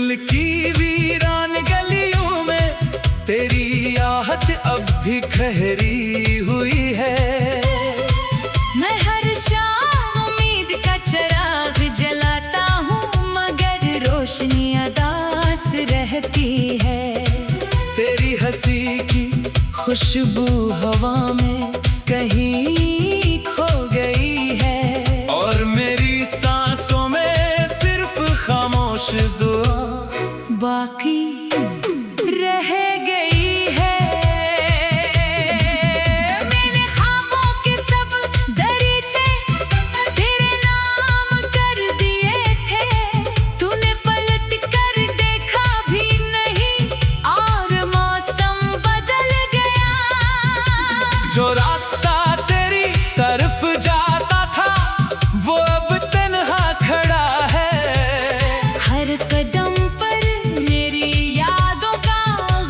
दिल की वीरान गलियों में तेरी आहट अब भी ठहरी हुई है। मैं हर शाम उम्मीद का चिराग जलाता हूँ, मगर रोशनी अदास रहती है। तेरी हंसी की खुशबू हवा में कहीं खो गई है, और मेरी सांसों में सिर्फ खामोश दुआ बाकी रह गई है। मैंने ख्वाबों के सब दरीचे तेरे नाम कर दिए थे, तूने पलट कर देखा भी नहीं और मौसम बदल गया। जो रास्ता तेरी तरफ जाता था वो अब तन्हा खड़ा है। हर कदम पर मेरी यादों का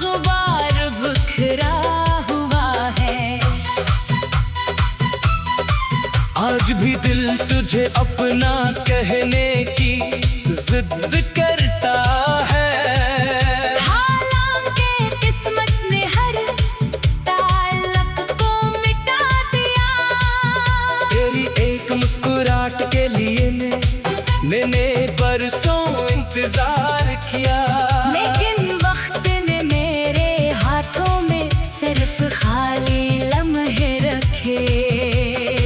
गुबार बिखरा हुआ है। आज भी दिल तुझे अपना कहने की जिद करता है। हालांकि किस्मत ने हर ताल्लुक को मिटा दिया। तेरी एक मुस्कुराहट के लिए मैंने बरसों इंतजार किया, लेकिन वक्त ने मेरे हाथों में सिर्फ खाली लम्हे रखे।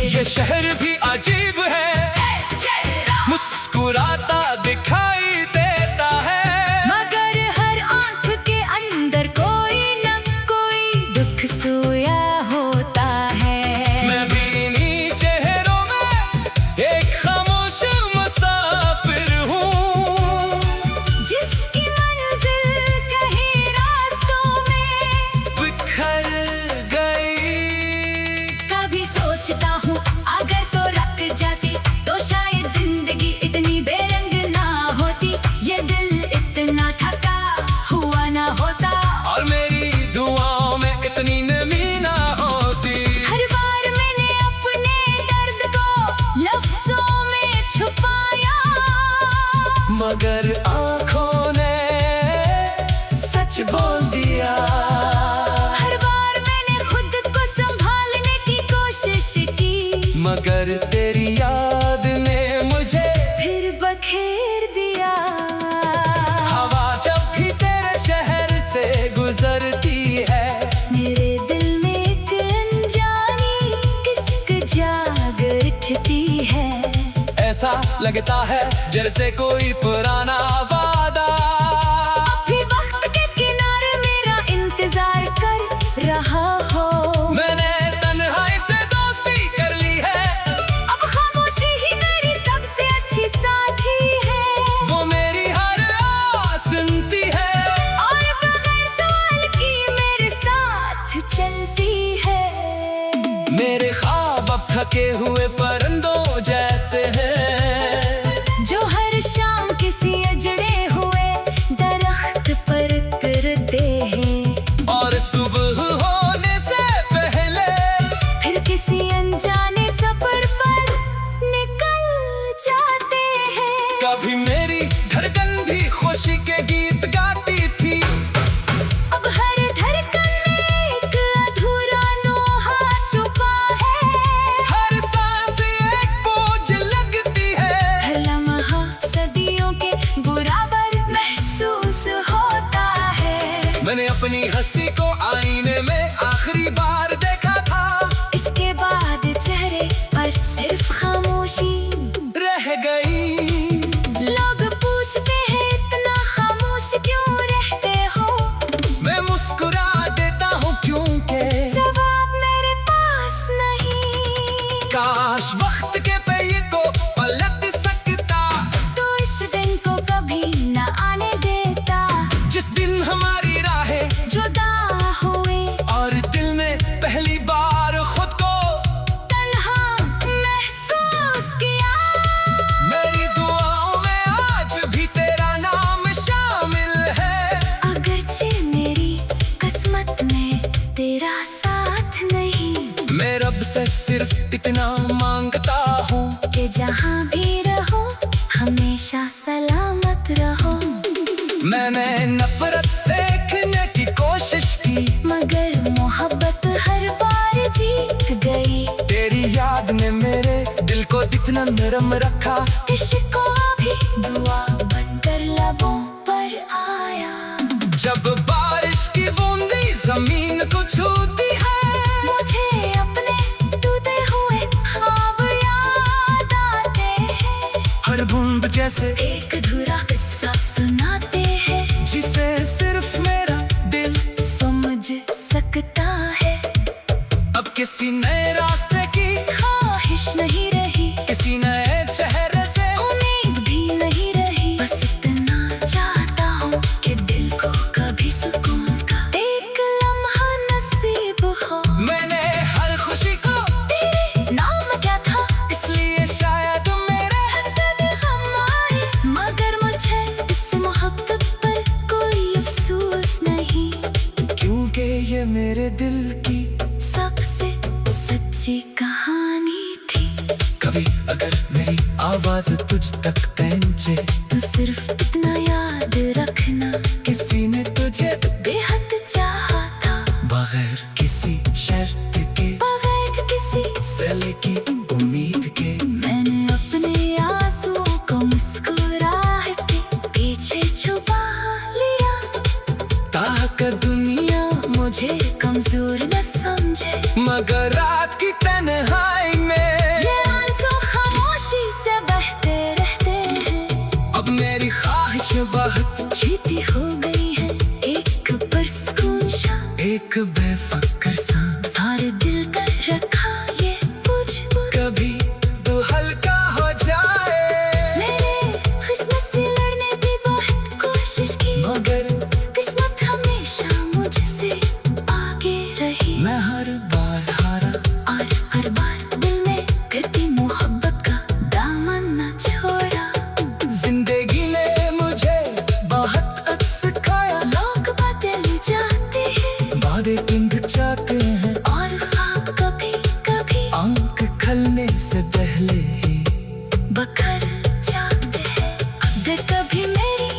ये शहर भी अजीब है, मुस्कुराता दिखाई देता है, मगर हर आंख के अंदर कोई न कोई दुख सोया होता है। मैं भी इन्हीं चेहरों में एक खामोश मुसाफिर हूँ, जिसकी मंजिल कहीं रास्तों में बिखर गई। कभी सोचता हूँ अगर तो रुक जाती तो शायद जिंदगी इतनी बेरंग ना होती, ये दिल इतना थका हुआ ना होता, और मेरी दुआओं में इतनी नमी ना होती। हर बार मैंने अपने दर्द को लफ्जों में छुपाया, मगर आँखों ने सच बोल दिया। हर बार मैंने खुद को संभालने की कोशिश की, मगर तेरी याद ने मुझे फिर बखेर दिया। हवा जब भी तेरे शहर से गुजरती है, मेरे दिल में एक अनजानी किस्क जाग उठती है। ऐसा लगता है जैसे कोई पुराना वादा भी वक्त के किनारे मेरा इंतजार कर रहा हो। मैंने तन्हाई से दोस्ती कर ली है, अब खामोशी ही मेरी सबसे अच्छी साथी है, वो मेरी हर आवाज़ सुनती है, और बगैर सवाल की मेरे साथ चलती है। मेरे ख्वाब अब थके हुए परिंदों जैसे हैं, जो हर शाम किसी अजड़े हुए दरख्त पर उतरते हैं, और सुबह होने से पहले फिर किसी अनजाने सफर पर निकल जाते हैं। कभी मेरी धड़कन भी खुशी के गीत गाती थी, अब हर धड़कन में एक अधूरा नोहा छुपा है। हर सांस एक बोझ लगती है, हर लम्हा सदियों के बराबर महसूस होता है। मैंने अपनी हंसी को आईने में आखिरी बार देखा था, इसके बाद चेहरे पर सिर्फ खामोशी रह गई। लोग पूछते हैं इतना खामोश क्यों रहते हो, मैं मुस्कुरा देता हूँ क्योंकि जवाब मेरे पास नहीं। काश वक्त के पहिए को पलट सकता, तो इस दिन को कभी न आने देता, जिस दिन हमारी राहें जुदा हुए और दिल मैंने नफरत देखने की कोशिश की, मगर मोहब्बत हर बार जीत गई। तेरी याद ने मेरे दिल को इतना नरम रखा, इश्क भी दुआ बनकर लबों पर आया। जब बारिश की बूंदी जमीन को छूती है, मुझे अपने टूटे हुए ख्वाब याद आते हैं। हर बूंद जैसे एक अधूरा किस्सा सुनाते हैं, जिसे सिर्फ मेरा दिल समझ सकता है। अब किसी नए रास्ते की ख्वाहिश नहीं रही, किसी नए चेहरे से उम्मीद भी नहीं रही। बस इतना चाहता हूँ कि दिल को कभी सुकून का एक लम्हा नसीब हो। मैंने हर खुशी को तेरे नाम क्या था, इसलिए शायद मेरे सभी गम आए, मगर मुझे इस मोहब्बत पर कोई अफसोस नहीं, क्योंकि ये मेरे दिल की सबसे सच्ची कहानी थी। कभी अगर मेरी आवाज तुझ तक पहुंचे, तो सिर्फ इतना याद रखना, किसी ने तुझे बेहद चाहा था, बगैर किसी शर्त के, बगैर किसी। सिले की उम्मीद के। मैंने अपने आंसुओं को मुस्कुराहट के पीछे छुपा लिया, ताकि दुनिया मुझे कमजोर न समझे। मगर रात की तन्हाई में ये आंसू खामोशी से बहते रहते हैं। अब मेरी ख्वाहिश बहुत जीती हो गई है एक पुरस्कून शाम, एक बेफिक्र सा। सारे दिल कर रखा ये पूछ पूछ। कभी तू हल्का हो जाए, मैंने किस्मत से लड़ने की बहुत कोशिश की, मगर किस्मत हमेशा मुझसे आगे रही। मैं हर बार हारा, और हर बार दिल में करती मोहब्बत का दामन न छोड़ा। जिंदगी ने मुझे बहुत कुछ सिखाया। लोग बदल जाते हैं वादे पिंग जाते हैं, और ख्वाब कभी कभी आंख खलने से पहले ही बखर जाते हैं। अगर कभी मेरी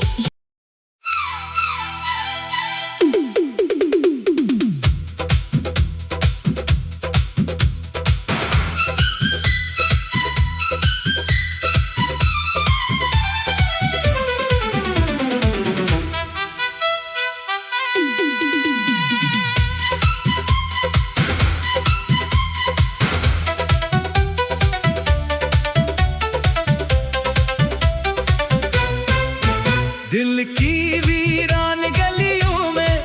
दिल की वीरान गलियों में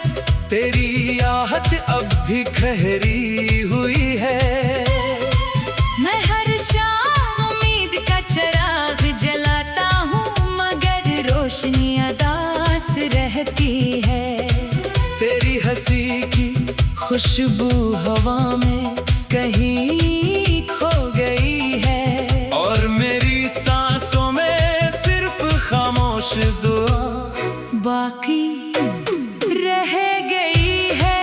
तेरी आहट अब भी ठहरी हुई है। मैं हर शाम उम्मीद का चिराग जलाता हूँ, मगर रोशनी अदास रहती है। तेरी हंसी की खुशबू हवा में कहीं खो गई है, और मेरी सांसों में सिर्फ खामोश दुआ बाकी रह गई है।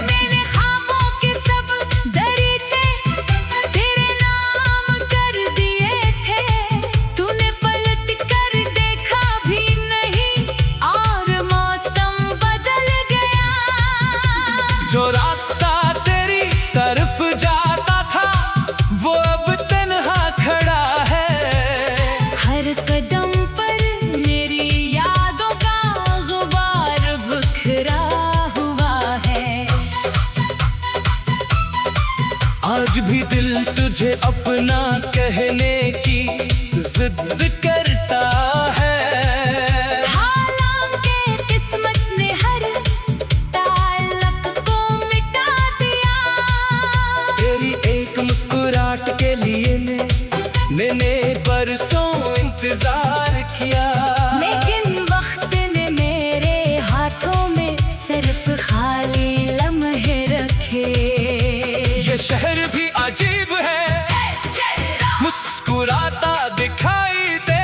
मैंने ख्वाबों के सब दरीचे तेरे नाम कर दिए थे, तूने पलट कर देखा भी नहीं, और मौसम बदल गया। जो रास्ता तेरी तरफ जाता था, वो अब तन्हा खड़ा है। हर कदम पर मेरी यादों का गुबार बिखरा हुआ है। आज भी दिल तुझे अपना कहने की जिद करता है। हालांकि किस्मत ने हर ताल्लुक को मिटा दिया। तेरी एक मुस्कुराहट के लिए मैंने बरसों इंतजार किया, लेकिन वक्त ने मेरे हाथों में सिर्फ खाली लम्हे रखे। ये शहर भी अजीब है, मुस्कुराता दिखाई दे।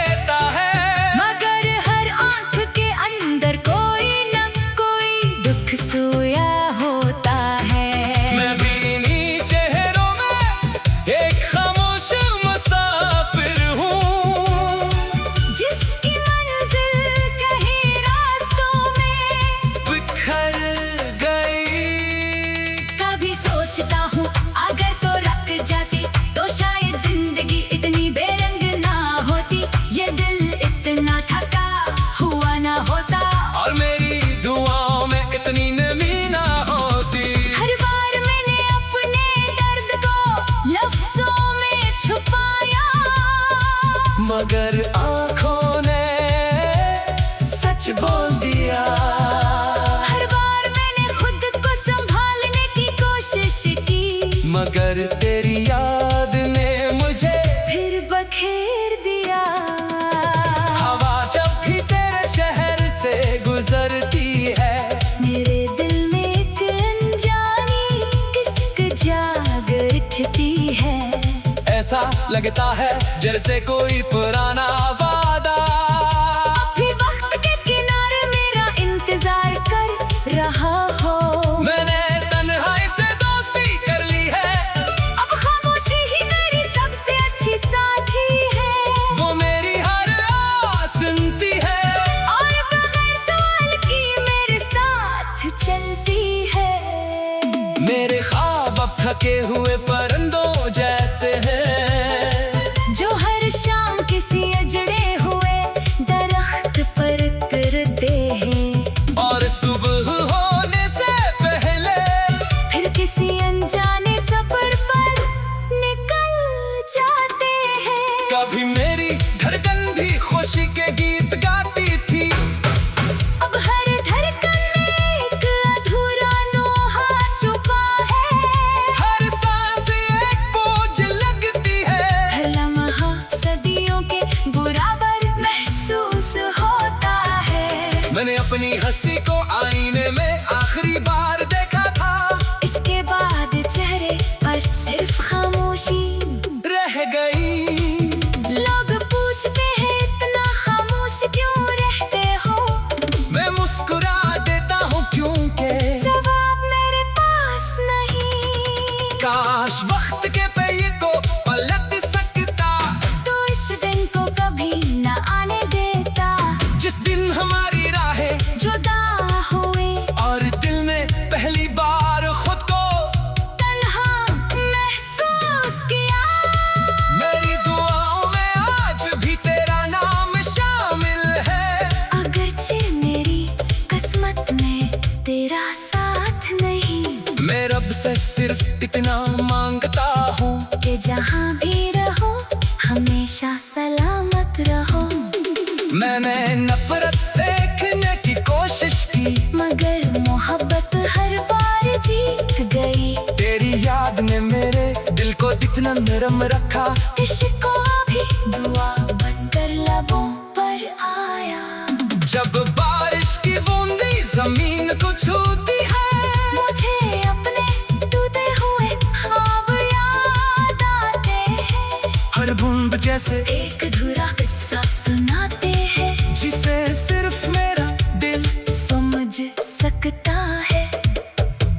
लगता है जैसे कोई पुराना वादा। अभी वक्त के किनारे मेरा इंतजार कर रहा हो। मैंने तन्हाई से दोस्ती कर ली है, अब खामोशी ही मेरी सबसे अच्छी साथी है। वो मेरी हर आस सुनती है और बगैर सवाल की मेरे साथ चलती है। मेरे ख्वाब अब थके हुए परिंदों जैसे हैं, जो हर शाम किसी अजड़े हुए दरख्त पर उतरते हैं। और सुबह होने से पहले फिर किसी अनजाने सफर पर निकल जाते हैं। कभी मेरी धड़कन भी खुशी के गीत गाती थी। अब हर धड़कन में एक अधूरा नोहा छुपा है। हर सांस एक बोझ लगती है, हर लम्हा सदियों के बराबर महसूस होता है। मैंने अपनी हंसी को आईने में आखिरी बार देखा था। इसके बाद चेहरे पर सिर्फ खामोशी रह गई। लोग पूछते हैं इतना खामोश क्यों रहते हो। मैं मुस्कुरा देता हूँ क्योंकि जवाब मेरे पास नहीं। काश वक्त के पहिए को पलट सकता, तो इस दिन को कभी न आने देता। जिस दिन हमारी राहें जुदा हुए और दिल ने पहली बार खुद को तन्हा महसूस किया। मेरी दुआओं में आज भी तेरा नाम शामिल है। अगरचे मेरी किस्मत में तेरा साथ नहीं। मैं रब से सिर्फ इतना मांगता हूँ कि जहाँ भी रहो हमेशा सलामत रहो। मैंने नफरत देखने की कोशिश की, मगर मोहब्बत हर बार जीत गई। तेरी याद ने मेरे दिल को इतना नरम रखा। इश्क भी दुआ बनकर लबों पर आया। जब बारिश की बूंदी जमीन को छूती है, मुझे अपने टूटे हुए ख्वाब याद आते हैं। हर बूंद जैसे एक अधूरा किस्सा सुनाते हैं, जिसे सिर्फ मेरा दिल समझ सकता है।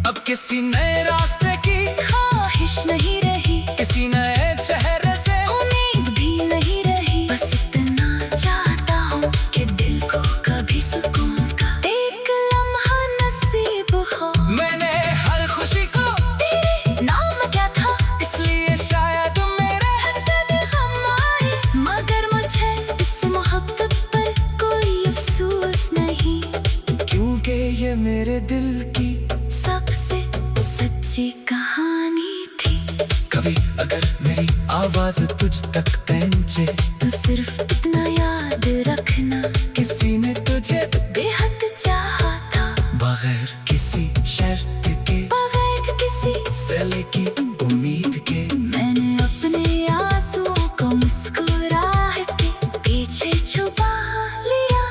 अब किसी नए रास्ते की ख्वाहिश नहीं रही, किसी नए चेहरे से उम्मीद भी नहीं रही। बस इतना चाहता हूँ कि दिल को कभी सुकून का एक लम्हा नसीब हो। मैंने हर खुशी को तेरे नाम क्या था, इसलिए शायद मेरे हंसते गम आए। मगर मुझे इस मोहब्बत पर कोई अफसोस नहीं, क्योंकि ये मेरे दिल की सबसे सच्ची कहानी थी। कभी अगर मेरी आवाज तुझ तक पहुंचे, तो सिर्फ इतना याद रखना, किसी ने तुझे बेहद चाहा था। बगैर किसी शर्त के, बगैर किसी सिले की उम्मीद के, मैंने अपने आंसुओं को मुस्कुराहट पीछे छुपा लिया,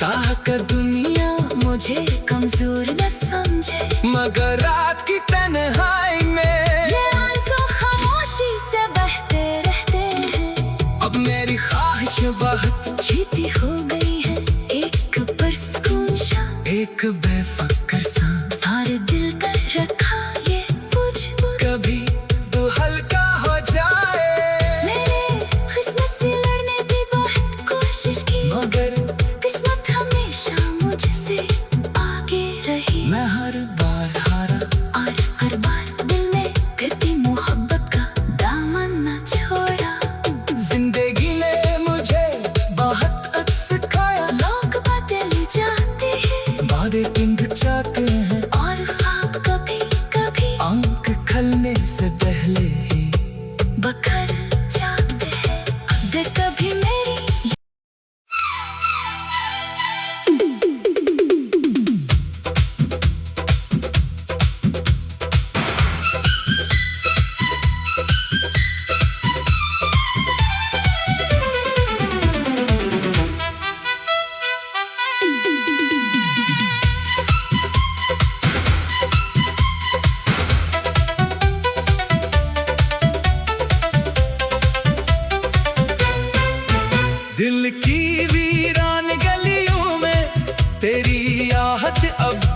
ताकि दुनिया मुझे कमजोर न समझे। मगर रात की तन्हाई में ये आंसू खामोशी से बहते रहते हैं। अब मेरी ख्वाहिश बहुत जीती हो गई है एक पुरस्कून शाम। एक बेफिक्र सांस, सारे दिल कर रखा ये पूछ कभी तू हल्का हो जाए। मैंने किस्मत से लड़ने की बहुत कोशिश की, मगर किस्मत हमेशा मुझसे आगे रही। मैं हर बार हारा और हर बार दिल में करती मोहब्बत का दामन न छोड़ा। जिंदगी ने मुझे बहुत कुछ सिखाया। लोग बदल जाते हैं वादे पिंड जाते हैं और ख्वाब कभी कभी आंख खलने से पहले ही बखर जाते हैं। अगर कभी मेरी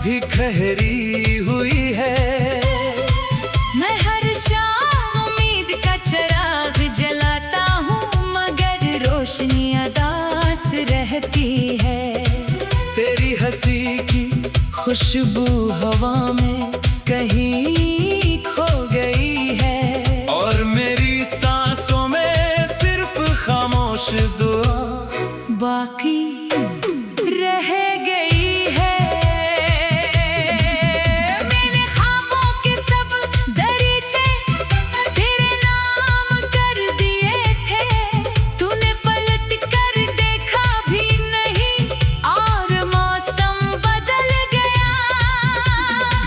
भी खहरी हुई है। मैं हर शाम उम्मीद का चिराग जलाता हूँ, मगर रोशनी अदास रहती है। तेरी हंसी की खुशबू हवा में कहीं खो गई है, और मेरी सांसों में सिर्फ खामोश दुआ बाकी रह गई है। मैंने ख्वाबों के सब दरीचे तेरे नाम कर दिए थे, तूने पलट कर देखा भी नहीं और मौसम बदल गया।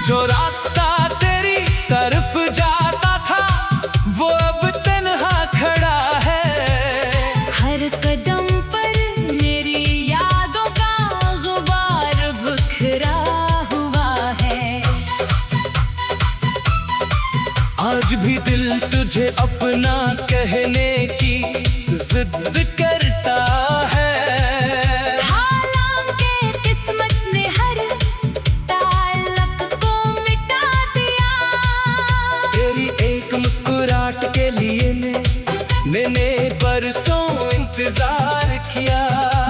जो रास्ता तेरी तरफ जाता था वो अब तन्हा खड़ा है। हर कदम पर मेरी यादों का गुबार बिखरा हुआ है। आज भी दिल तुझे अपना कहने की जिद करता है। हालांकि किस्मत ने हर ताल्लुक को मिटा दिया। तेरी एक मुस्कुराहट के लिए मैंने बरसों इंतजार किया,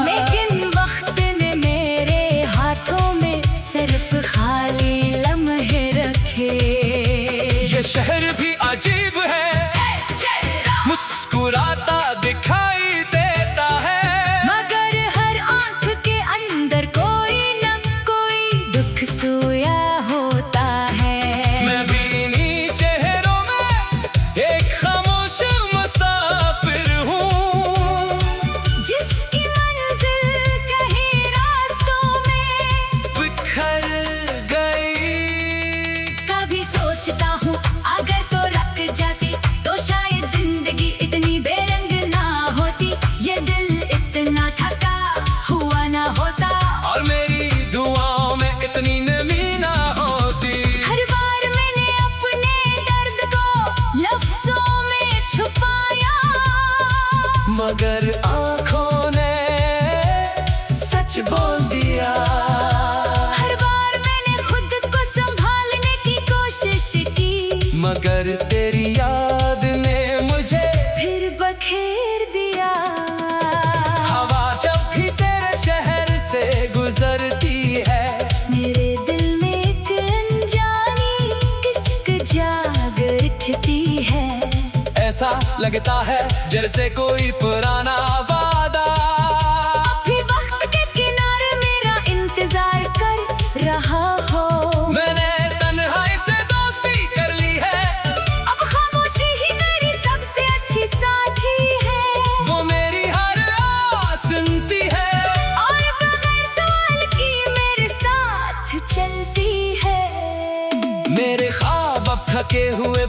लेकिन वक्त ने मेरे हाथों में सिर्फ खाली लम्हे रखे। ये शहर भी अजीब है, मुस्कुराता दिखाई देता है, मगर हर आंख के अंदर कोई न कोई दुख सोया होता है। मैं भी इन्हीं चेहरों में एक खामोश मुसाफिर हूँ, जिसकी मंजिल कहीं रास्तों में बिखर गई। कभी सोचता हूँ अगर तो रख जाती तो शायद जिंदगी इतनी बेरंग ना होती, ये दिल इतना थका हुआ ना होता, और मेरी दुआओं में इतनी नमी ना होती। हर बार मैंने अपने दर्द को लफ्जों में छुपाया, मगर आँखों ने सच बोल दिया। हर बार मैंने खुद को संभालने की कोशिश की, मगर तेरी याद ने मुझे फिर बखेर दिया। हवा जब भी तेरे शहर से गुजरती है, मेरे दिल में एक अनजानी किस्क जाग उठती है। ऐसा लगता है जैसे कोई पुराना वादा अभी वक्त के किनारे मेरा इंतजार कर रहा हो। मैंने तन्हाई से दोस्ती कर ली है, अब खामोशी ही मेरी सबसे अच्छी साथी है, वो मेरी हर आवाज़ सुनती है, और बगैर सवाल की मेरे साथ चलती है। मेरे ख्वाब अब थके हुए